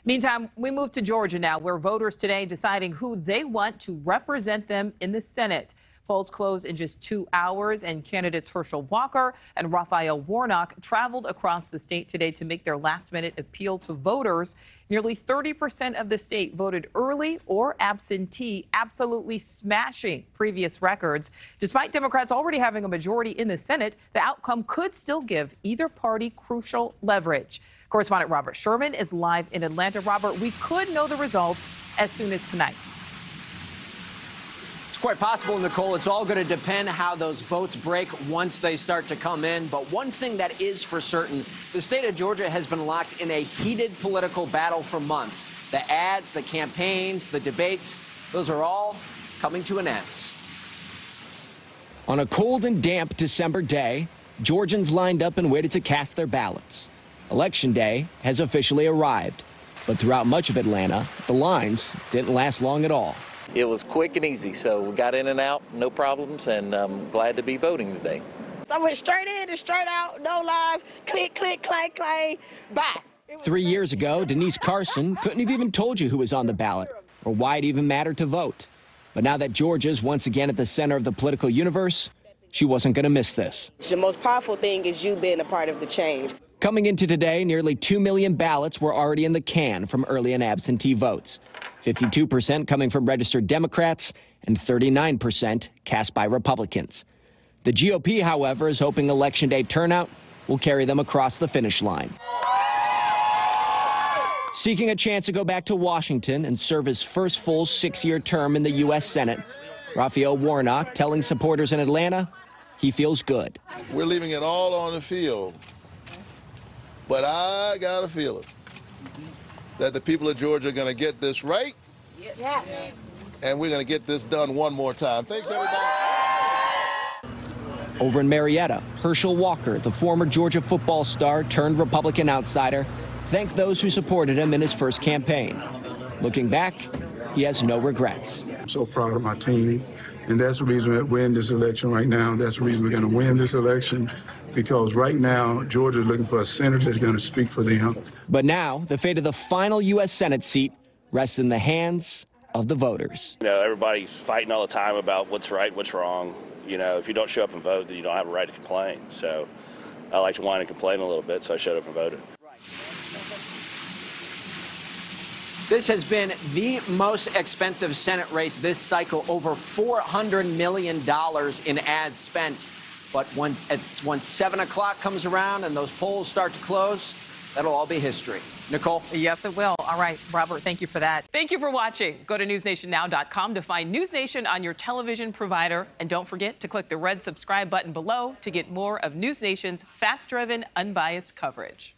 Meantime, we move to Georgia now, where voters today deciding who they want to represent them in the Senate. Polls close in just 2 hours, and candidates Herschel Walker and Rafael Warnock traveled across the state today to make their last-minute appeal to voters. Nearly 30% of the state voted early or absentee, absolutely smashing previous records. Despite Democrats already having a majority in the Senate, the outcome could still give either party crucial leverage. Correspondent Robert Sherman is live in Atlanta. Robert, we could know the results as soon as tonight. It's quite possible, Nicole. It's all going to depend how those votes break once they start to come in. But one thing that is for certain, the state of Georgia has been locked in a heated political battle for months. The ads, the campaigns, the debates, those are all coming to an end. On a cold and damp December day, Georgians lined up and waited to cast their ballots. Election day has officially arrived. But throughout much of Atlanta, the lines didn't last long at all. It was quick and easy, so we got in and out, no problems, and I'm glad to be voting today. I went straight in and straight out, no lies, click, click, clank, clank, bye. 3 years ago, Denise Carson couldn't have even told you who was on the ballot or why it even mattered to vote. But now that Georgia's once again at the center of the political universe, she wasn't going to miss this. The most powerful thing is you being a part of the change. Coming into today, nearly 2 million ballots were already in the can from early and absentee votes. 52% coming from registered Democrats and 39% cast by Republicans. The GOP, however, is hoping Election Day turnout will carry them across the finish line. Seeking a chance to go back to Washington and serve his first full 6-year term in the U.S. Senate, Rafael Warnock telling supporters in Atlanta he feels good. We're leaving it all on the field, but I got a feeling that the people of Georgia are going to get this right. Yes. And we're going to get this done one more time. Thanks, everybody. Over in Marietta, Herschel Walker, the former Georgia football star turned Republican outsider, thanked those who supported him in his first campaign. Looking back, he has no regrets. I'm so proud of my team, and that's the reason we're in this election right now. That's the reason we're going to win this election, because right now, Georgia is looking for a senator that's going to speak for them. But now, the fate of the final U.S. Senate seat rests in the hands of the voters. You know, everybody's fighting all the time about what's right, what's wrong. You know, if you don't show up and vote, then you don't have a right to complain. So I like to whine and complain a little bit, so I showed up and voted. This has been the most expensive Senate race this cycle, over $400 million in ads spent. But once 7 o'clock comes around and those polls start to close, that'll all be history. Nicole? Yes, it will. All right, Robert, thank you for that. Thank you for watching. Go to newsnationnow.com to find NewsNation on your television provider. And don't forget to click the red subscribe button below to get more of NewsNation's fact-driven, unbiased coverage.